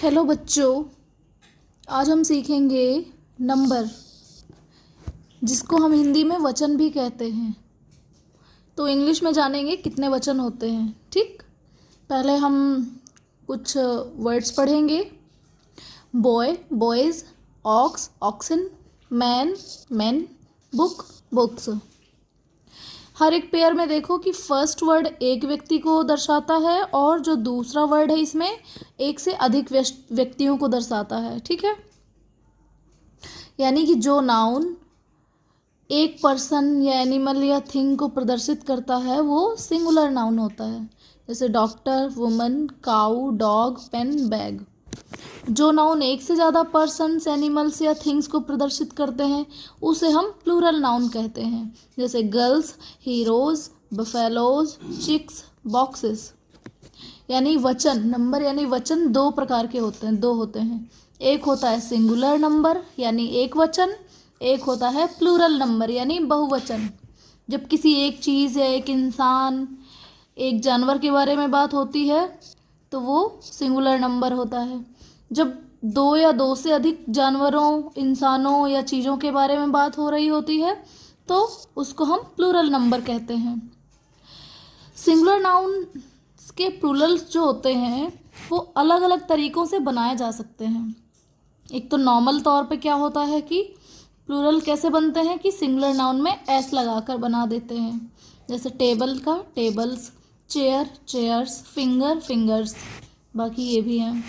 Hello बच्चों, आज हम सीखेंगे नंबर, जिसको हम हिंदी में वचन भी कहते हैं। तो इंग्लिश में जानेंगे कितने वचन होते हैं। ठीक, पहले हम कुछ वर्ड्स पढ़ेंगे। Boy, boys, ox, oxen, man, man, book, books. हर एक पेयर में देखो कि फर्स्ट वर्ड एक व्यक्ति को दर्शाता है और जो दूसरा वर्ड है इसमें एक से अधिक व्यक्तियों को दर्शाता है। ठीक है, यानी कि जो नाउन एक पर्सन या एनिमल या थिंग को प्रदर्शित करता है वो सिंगुलर नाउन होता है। जैसे डॉक्टर, वुमन, काऊ, डॉग, पेन, बैग। जो नाउन एक से ज़्यादा पर्सन्स, एनिमल्स या थिंग्स को प्रदर्शित करते हैं उसे हम प्लूरल नाउन कहते हैं। जैसे girls, heroes, buffaloes, chicks, boxes. यानी वचन, नंबर यानी वचन दो प्रकार के होते हैं, दो होते हैं। एक होता है सिंगुलर नंबर यानी एक वचन, एक होता है प्लूरल नंबर यानी बहुवचन। जब किसी एक चीज़ या एक इंसान, एक जानवर के बारे में बात होती है तो वो सिंगुलर नंबर होता है। जब दो या दो से अधिक जानवरों, इंसानों या चीज़ों के बारे में बात हो रही होती है तो उसको हम प्लूरल नंबर कहते हैं। सिंगुलर नाउन के प्लूरल्स जो होते हैं वो अलग अलग तरीक़ों से बनाए जा सकते हैं। एक तो नॉर्मल तौर पे क्या होता है कि प्लूरल कैसे बनते हैं कि सिंगुलर नाउन में एस लगाकर बना देते हैं। जैसे टेबल का tables, chair, chairs, finger, fingers. बाकी ये भी हैं।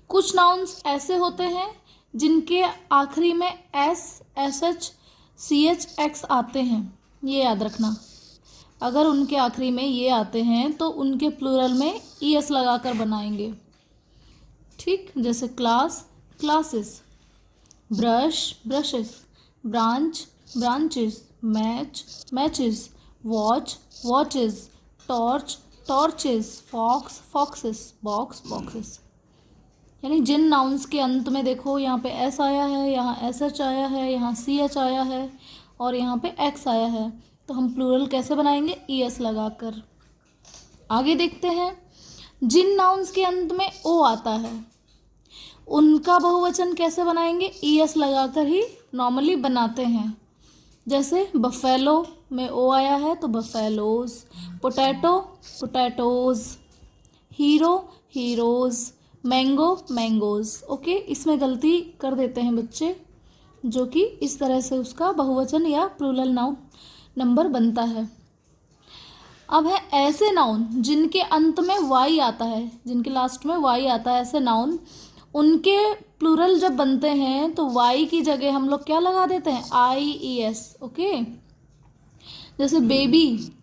कुछ नाउन्स ऐसे होते हैं जिनके आखिरी में S, S H, C H, X आते हैं। ये याद रखना, अगर उनके आखिरी में ये आते हैं तो उनके प्लूरल में ई एस लगाकर बनाएंगे। ठीक, जैसे class, classes, brush, brushes, branch, branches, match, matches, watch, watches, torch, torches, fox, foxes, box, boxes. यानी जिन नाउन्स के अंत में देखो यहाँ पे एस आया है, यहाँ एस एच आया है, यहाँ सी एच आया है और यहाँ पे एक्स आया है, तो हम प्लूरल कैसे बनाएंगे? ई एस लगाकर। आगे देखते हैं, जिन नाउन्स के अंत में ओ आता है उनका बहुवचन कैसे बनाएंगे? ई एस लगाकर ही नॉर्मली बनाते हैं। जैसे बफेलो में ओ आया है तो buffaloes, potato, potatoes, hero, heroes, mango, mangoes. Okay, इसमें गलती कर देते हैं बच्चे, जो कि इस तरह से उसका बहुवचन या प्लूरल नाउन नंबर बनता है। अब है ऐसे नाउन जिनके अंत में वाई आता है, जिनके लास्ट में वाई आता है, ऐसे नाउन, उनके प्लूरल जब बनते हैं तो वाई की जगह हम लोग क्या लगा देते हैं? आई ई एस। ओके, जैसे बेबी,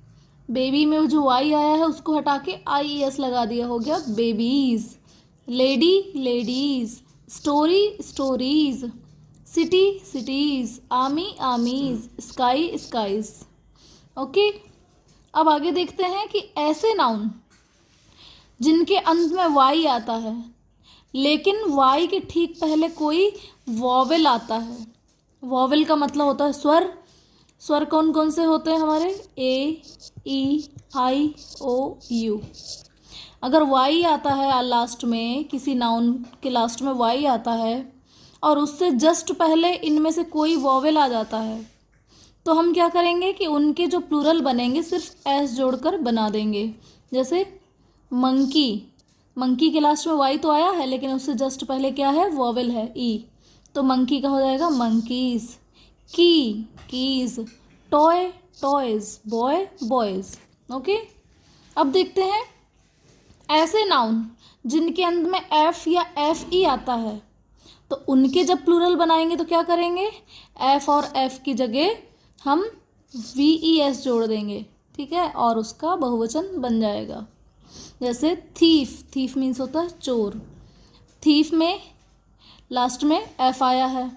बेबी में जो वाई आया है उसको हटा के आई ई एस लगा दिया, हो गया babies. Lady, ladies, story, stories, city, cities, army, armies, sky, skies. Okay, अब आगे देखते हैं कि ऐसे नाउन जिनके अंत में वाई आता है लेकिन वाई के ठीक पहले कोई वॉवेल आता है। वॉवेल का मतलब होता है स्वर। स्वर कौन कौन से होते हैं हमारे? ए, ई, आई, ओ, यू। अगर वाई आता है लास्ट में, किसी नाउन के लास्ट में वाई आता है और उससे जस्ट पहले इनमें से कोई वॉवेल आ जाता है तो हम क्या करेंगे कि उनके जो प्लूरल बनेंगे सिर्फ एस जोड़कर बना देंगे। जैसे मंकी, मंकी के लास्ट में वाई तो आया है लेकिन उससे जस्ट पहले क्या है? वॉवेल है, ई, तो मंकी का हो जाएगा मंकीज। की, keys, toy, toys, boy, boys. Okay, अब देखते हैं ऐसे नाउन जिनके अंत में एफ या एफ ई आता है तो उनके जब प्लूरल बनाएंगे तो क्या करेंगे? एफ और एफ की जगह हम वी ई एस जोड़ देंगे। ठीक है, और उसका बहुवचन बन जाएगा। जैसे थीफ, थीफ मीन्स होता है चोर। थीफ में लास्ट में एफ आया है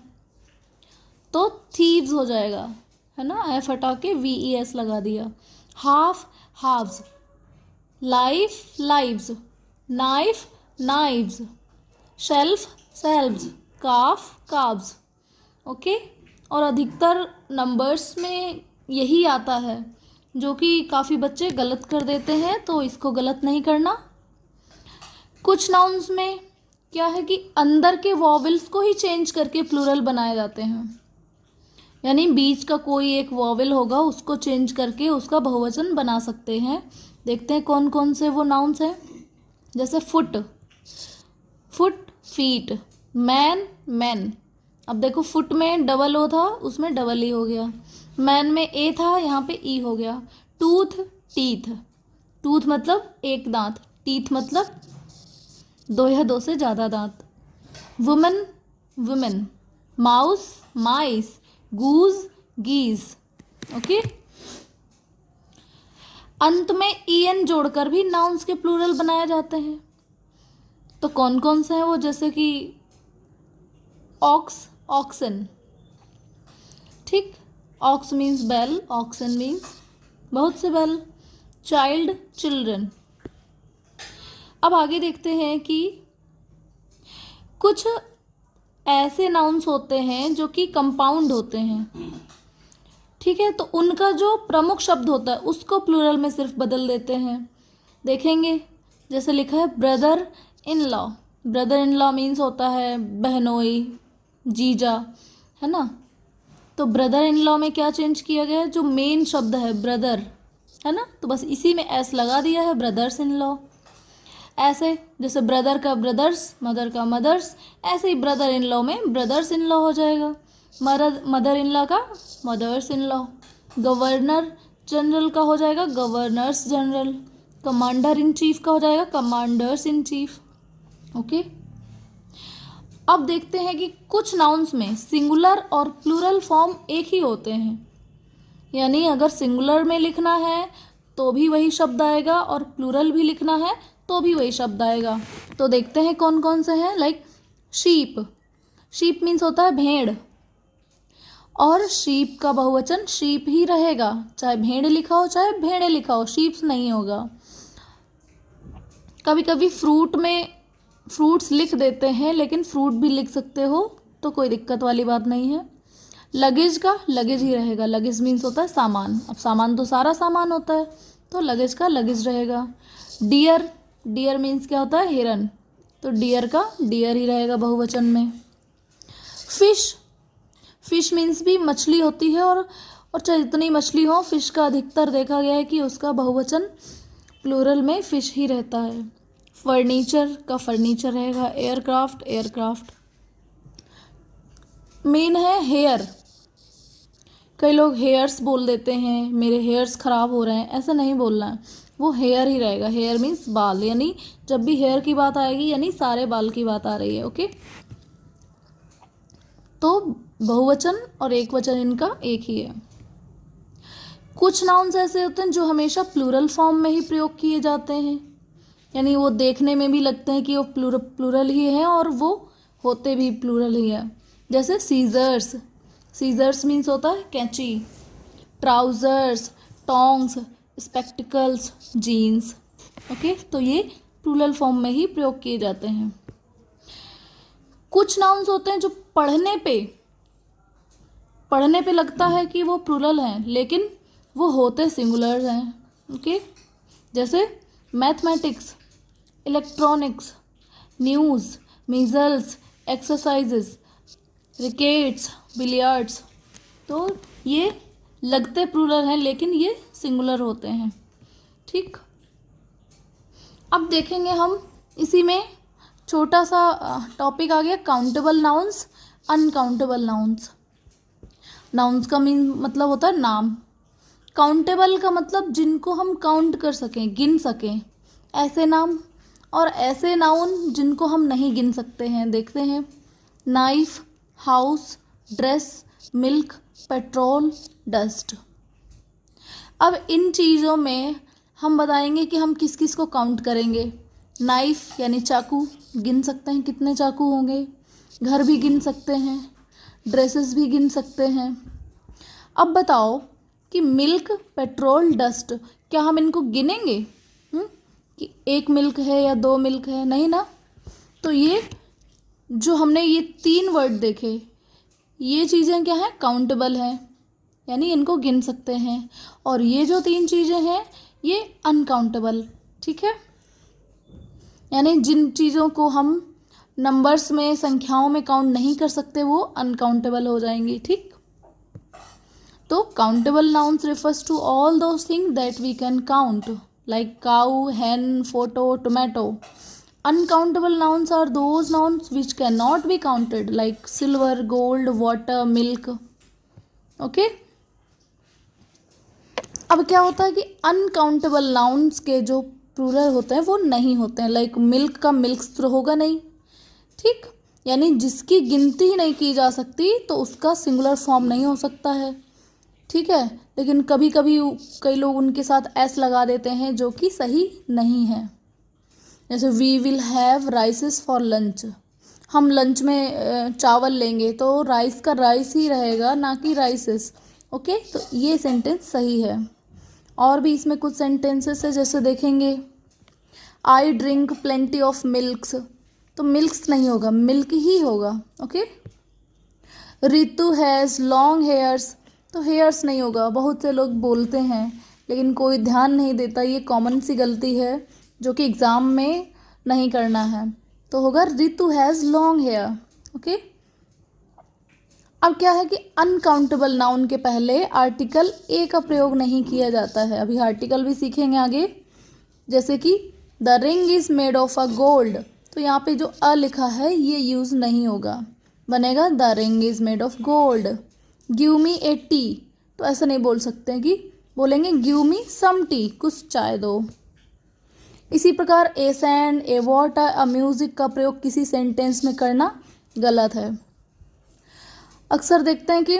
तो थीव्स हो जाएगा, है ना, एफ हटा के वी ई एस लगा दिया। Half, halves, life, lives, knife, knives, shelf, shelves, calf, calves. Okay, और अधिकतर नंबर्स में यही आता है जो कि काफ़ी बच्चे गलत कर देते हैं, तो इसको गलत नहीं करना। कुछ नाउन्स में क्या है कि अंदर के वॉवल्स को ही चेंज करके प्लूरल बनाए जाते हैं, यानी बीच का कोई एक वॉवल होगा उसको चेंज करके उसका बहुवचन बना सकते हैं। देखते हैं कौन कौन से वो नाउन्स हैं। जैसे foot, foot feet, man man. अब देखो फुट में डबल ओ था, उसमें डबल ई हो गया। मैन में ए था, यहाँ पे ई हो गया। टूथ टीथ, टूथ मतलब एक दांत, टीथ मतलब दो या दो से ज़्यादा दांत। वुमन वुमेन, माउस माइस, गूज गीज। ओके, अंत में en जोड़कर भी नाउन्स के प्लूरल बनाए जाते हैं। तो कौन कौन से हैं वो? जैसे कि ऑक्स ऑक्सन, ठीक, ऑक्स मीन्स बैल, ऑक्सन मीन्स बहुत से बैल। Child children. अब आगे देखते हैं कि कुछ ऐसे नाउन्स होते हैं जो कि कंपाउंड होते हैं, ठीक है, तो उनका जो प्रमुख शब्द होता है उसको प्लूरल में सिर्फ बदल देते हैं। देखेंगे, जैसे लिखा है brother in law. Brother in law means होता है बहनोई, जीजा, है ना। तो ब्रदर इन लॉ में क्या चेंज किया गया है? जो मेन शब्द है ब्रदर, है ना, तो बस इसी में एस लगा दिया है, ब्रदर्स इन लॉ। ऐसे जैसे ब्रदर का ब्रदर्स, मदर का मदर्स, ऐसे ही ब्रदर इन लॉ में ब्रदर्स इन लॉ हो जाएगा। मदर इन लॉ का mother's in law. Governor general का हो जाएगा governors general. Commander in chief का हो जाएगा कमांडर्स इन चीफ। ओके, अब देखते हैं कि कुछ नाउन्स में सिंगुलर और प्लूरल फॉर्म एक ही होते हैं, यानी अगर सिंगुलर में लिखना है तो भी वही शब्द आएगा और प्लूरल भी लिखना है तो भी वही शब्द आएगा। तो देखते हैं कौन कौन से हैं। लाइक शीप, शीप मीन्स होता है भेड़, और शीप का बहुवचन शीप ही रहेगा, चाहे भेड़ लिखा हो चाहे भेड़े लिखा हो, शीप्स नहीं होगा। कभी कभी फ्रूट में फ्रूट्स लिख देते हैं, लेकिन फ्रूट भी लिख सकते हो तो कोई दिक्कत वाली बात नहीं है। लगेज का लगेज ही रहेगा, लगेज मीन्स होता है सामान। अब सामान तो सारा सामान होता है, तो लगेज का लगेज रहेगा। डियर, डियर मीन्स क्या होता है? हिरन, तो डियर का डियर ही रहेगा बहुवचन में। फिश, फिश मीन्स भी मछली होती है, और चाहे जितनी मछली हो, फिश का अधिकतर देखा गया है कि उसका बहुवचन प्लूरल में फिश ही रहता है। फर्नीचर का फर्नीचर रहेगा। Aircraft aircraft. मेन है हेयर, कई लोग हेयर्स बोल देते हैं, मेरे हेयर्स ख़राब हो रहे हैं, ऐसा नहीं बोलना है, वो हेयर ही रहेगा। हेयर मीन्स बाल, यानी जब भी हेयर की बात आएगी यानी सारे बाल की बात आ रही है। ओके, तो बहुवचन और एक वचन इनका एक ही है। कुछ नाउन्स ऐसे होते हैं जो हमेशा प्लूरल फॉर्म में ही प्रयोग किए जाते हैं, यानी वो देखने में भी लगते हैं कि वो प्लूरल ही है और वो होते भी प्लूरल ही है। जैसे सीजर्स, सीजर्स मीन्स होता है कैंची। Trousers, tongs, spectacles, jeans. Okay, तो ये प्लूरल फॉर्म में ही प्रयोग किए जाते हैं। कुछ नाउन्स होते हैं जो पढ़ने पे लगता है कि वो प्लूरल हैं, लेकिन वो होते सिंगुलर हैं। ओके, जैसे mathematics, electronics, news, measles, exercises, rickets, billiards. तो ये लगते प्लूरल हैं लेकिन ये सिंगुलर होते हैं। ठीक, अब देखेंगे हम इसी में छोटा सा टॉपिक आ गया, countable nouns, uncountable nouns. Nouns का मतलब होता है नाम। काउंटेबल का मतलब जिनको हम काउंट कर सकें, गिन सकें, ऐसे नाम। और ऐसे नाउन जिनको हम नहीं गिन सकते हैं। देखते हैं, knife, house, dress, milk, petrol, dust. अब इन चीज़ों में हम बताएंगे कि हम किस किस को काउंट करेंगे। नाइफ यानी चाकू, गिन सकते हैं कितने चाकू होंगे। घर भी गिन सकते हैं, ड्रेसेस भी गिन सकते हैं। अब बताओ कि मिल्क, पेट्रोल, डस्ट, क्या हम इनको गिनेंगे? कि एक मिल्क है या दो मिल्क है? नहीं ना। तो ये जो हमने ये 3 वर्ड देखे, ये चीज़ें क्या हैं? काउंटेबल हैं, यानी इनको गिन सकते हैं। और ये जो 3 चीज़ें हैं ये अनकाउंटेबल। ठीक है, यानी जिन चीज़ों को हम नंबर्स में, संख्याओं में काउंट नहीं कर सकते वो अनकाउंटेबल हो जाएंगी, ठीक। तो countable nouns refers to all those thing that we can count, like cow, hen, photo, tomato. Uncountable nouns are those nouns which cannot be counted, like silver, gold, water, milk. Okay. अब क्या होता है कि uncountable nouns के जो plural होते हैं वो नहीं होते हैं, लाइक मिल्क का मिल्क्स तो होगा नहीं, ठीक। यानी जिसकी गिनती ही नहीं की जा सकती तो उसका सिंगुलर फॉर्म नहीं हो सकता है, ठीक है। लेकिन कभी कभी कई लोग उनके साथ एस लगा देते हैं जो कि सही नहीं है। जैसे we will have rices for lunch, हम लंच में चावल लेंगे तो राइस का राइस ही रहेगा, ना कि राइसेस। ओके, तो ये सेंटेंस सही है। और भी इसमें कुछ सेंटेंसेस है, जैसे देखेंगे I drink plenty of milks, तो मिल्क्स नहीं होगा, मिल्क ही होगा। Okay. Ritu has long hairs, तो हेयर्स नहीं होगा। बहुत से लोग बोलते हैं लेकिन कोई ध्यान नहीं देता, ये कॉमन सी गलती है जो कि एग्ज़ाम में नहीं करना है। तो होगा Ritu has long hair. Okay. अब क्या है कि अनकाउंटेबल नाउन के पहले आर्टिकल ए का प्रयोग नहीं किया जाता है। अभी आर्टिकल भी सीखेंगे आगे, जैसे कि the ring is made of a gold, तो यहाँ पे जो अ लिखा है ये यूज़ नहीं होगा, बनेगा the ring is made of gold. Give me A T, तो ऐसा नहीं बोल सकते कि बोलेंगे गिव मी सम टी, कुछ चाय दो। इसी प्रकार a sand, a water, a music का प्रयोग किसी सेंटेंस में करना गलत है। अक्सर देखते हैं कि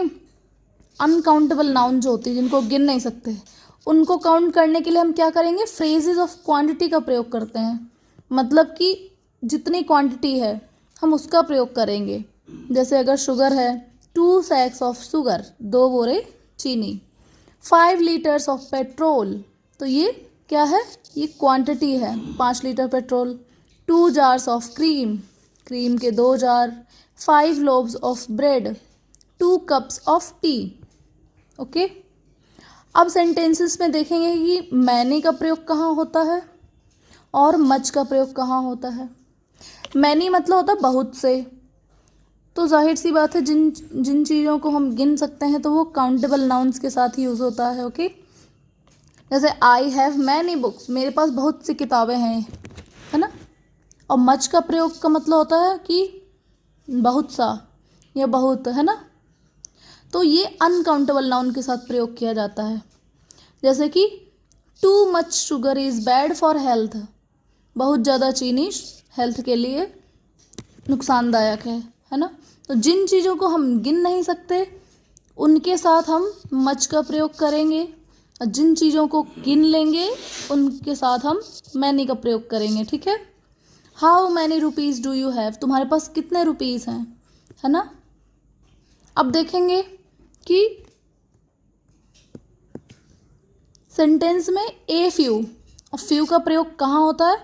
अनकाउंटेबल नाउन जो होती है जिनको गिन नहीं सकते, उनको काउंट करने के लिए हम क्या करेंगे, फ्रेजेस ऑफ क्वांटिटी का प्रयोग करते हैं। मतलब कि जितनी क्वांटिटी है हम उसका प्रयोग करेंगे। जैसे अगर शुगर है, 2 sacks ऑफ शुगर, 2 बोरे चीनी। 5 लीटर्स ऑफ पेट्रोल, तो ये क्या है, ये क्वांटिटी है, 5 litre petrol. 2 jars of cream, cream के 2 jar. 5 loaves of bread, 2 cups of T. Okay. अब सेंटेंसेस में देखेंगे कि मैनी का प्रयोग कहाँ होता है और मच का प्रयोग कहाँ होता है। मैनी मतलब होता है बहुत से, तो जाहिर सी बात है जिन जिन चीज़ों को हम गिन सकते हैं तो वो काउंटेबल नाउन्स के साथ ही यूज़ होता है। ओके। जैसे आई हैव मैनी बुक्स, मेरे पास बहुत सी किताबें हैं, है ना। और मच का प्रयोग का मतलब होता है कि बहुत सा या बहुत, है ना। तो ये अनकाउंटेबल नाउन के साथ प्रयोग किया जाता है। जैसे कि too much sugar is bad for health, बहुत ज़्यादा चीनी हेल्थ के लिए नुकसानदायक है ना। तो जिन चीज़ों को हम गिन नहीं सकते उनके साथ हम मच का प्रयोग करेंगे, और जिन चीज़ों को गिन लेंगे उनके साथ हम मैनी का प्रयोग करेंगे, ठीक है। How many rupees do you have, तुम्हारे पास कितने रुपीज़ हैं, है ना। अब देखेंगे कि सेंटेंस में ए फ्यू, और फ्यू का प्रयोग कहाँ होता है,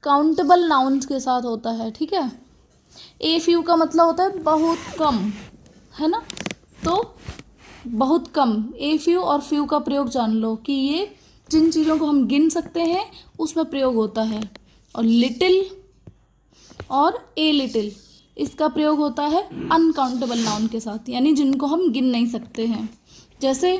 काउंटेबल नाउन्स के साथ होता है, ठीक है। ए फ्यू का मतलब होता है बहुत कम, है ना। तो बहुत कम, ए फ्यू और फ्यू का प्रयोग जान लो कि ये जिन चीज़ों को हम गिन सकते हैं उसमें प्रयोग होता है। और लिटिल और ए लिटिल, इसका प्रयोग होता है अनकाउंटेबल नाउन के साथ, यानी जिनको हम गिन नहीं सकते हैं। जैसे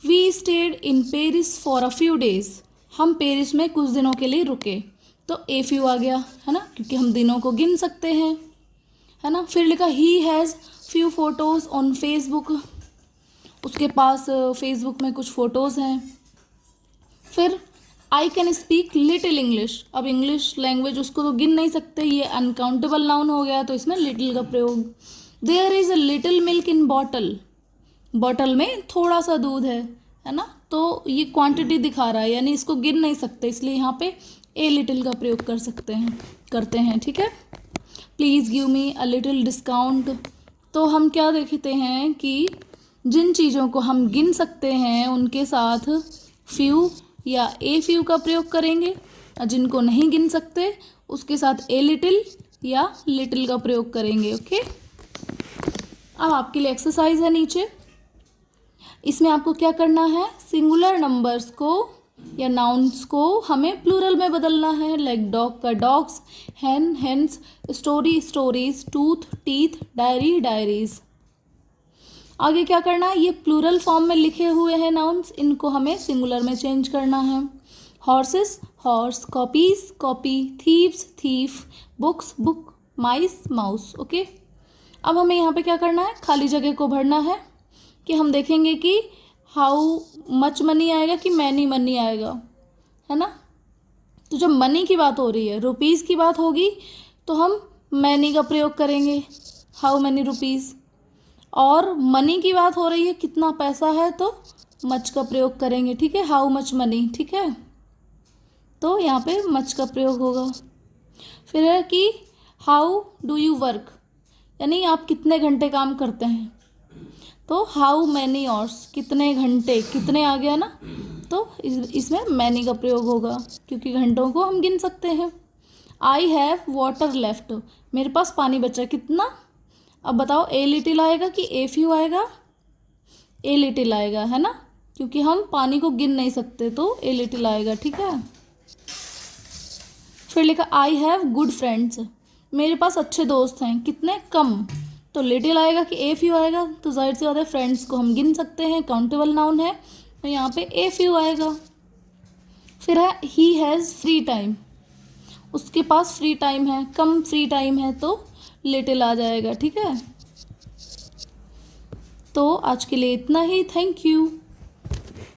we stayed in Paris for a few days, हम पेरिस में कुछ दिनों के लिए रुके, तो ए फ्यू आ गया, है ना, क्योंकि हम दिनों को गिन सकते हैं, है ना। फिर लिखा he has few photos on Facebook, उसके पास फेसबुक में कुछ फ़ोटोज़ हैं। फिर I can speak little English, अब इंग्लिश लैंग्वेज उसको तो गिन नहीं सकते, ये अनकाउंटेबल नाउन हो गया, तो इसमें लिटिल का प्रयोग। There is a little milk in bottle, bottle में थोड़ा सा दूध है ना, तो ये क्वांटिटी दिखा रहा है, यानी इसको गिन नहीं सकते, इसलिए यहाँ पे ए लिटिल का प्रयोग करते हैं, ठीक है। Please give me a little discount, तो हम क्या देखते हैं कि जिन चीज़ों को हम गिन सकते हैं उनके साथ फ्यू या ए फ्यू का प्रयोग करेंगे, और जिनको नहीं गिन सकते उसके साथ ए लिटिल या लिटिल का प्रयोग करेंगे। ओके। अब आपके लिए एक्सरसाइज है नीचे, इसमें आपको क्या करना है, सिंगुलर नंबर्स को या नाउन्स को हमें प्लूरल में बदलना है, लाइक डॉग का dogs, hen hens, story stories, tooth teeth, diary diaries. आगे क्या करना है, ये प्लूरल फॉर्म में लिखे हुए हैं नाउन्स, इनको हमें सिंगुलर में चेंज करना है। Horses horse, copies copy, thieves thief, books book, mice mouse. Okay, अब हमें यहाँ पे क्या करना है, खाली जगह को भरना है कि हम देखेंगे कि हाउ मच मनी आएगा कि मैनी मनी आएगा, है ना। तो जब मनी की बात हो रही है, रुपीज़ की बात होगी तो हम मैनी का प्रयोग करेंगे, हाउ मैनी रुपीज़। और मनी की बात हो रही है, कितना पैसा है, तो मच का प्रयोग करेंगे, ठीक है, हाउ मच मनी, ठीक है। तो यहाँ पे मच का प्रयोग होगा। फिर है कि हाउ डू यू वर्क, यानी आप कितने घंटे काम करते हैं, तो हाउ मैनी आवर्स, कितने घंटे, कितने आ गया ना, तो इसमें मैनी का प्रयोग होगा क्योंकि घंटों को हम गिन सकते हैं। आई हैव वाटर लेफ्ट, मेरे पास पानी बचा, कितना। अब बताओ ए लिटिल आएगा कि ए फ्यू आएगा, ए लिटिल आएगा, है ना, क्योंकि हम पानी को गिन नहीं सकते, तो ए लिटिल आएगा, ठीक है। फिर लिखा आई हैव गुड फ्रेंड्स, मेरे पास अच्छे दोस्त हैं, कितने, कम, तो लिटिल आएगा कि ए फ्यू आएगा, तो जाहिर सी बात है फ्रेंड्स को हम गिन सकते हैं, काउंटेबल नाउन है, तो यहाँ पे ए फ्यू आएगा। फिर है ही हैज़ फ्री टाइम, उसके पास फ्री टाइम है, कम फ्री टाइम है, तो लिटिल आ जाएगा, ठीक है। तो आज के लिए इतना ही, थैंक यू।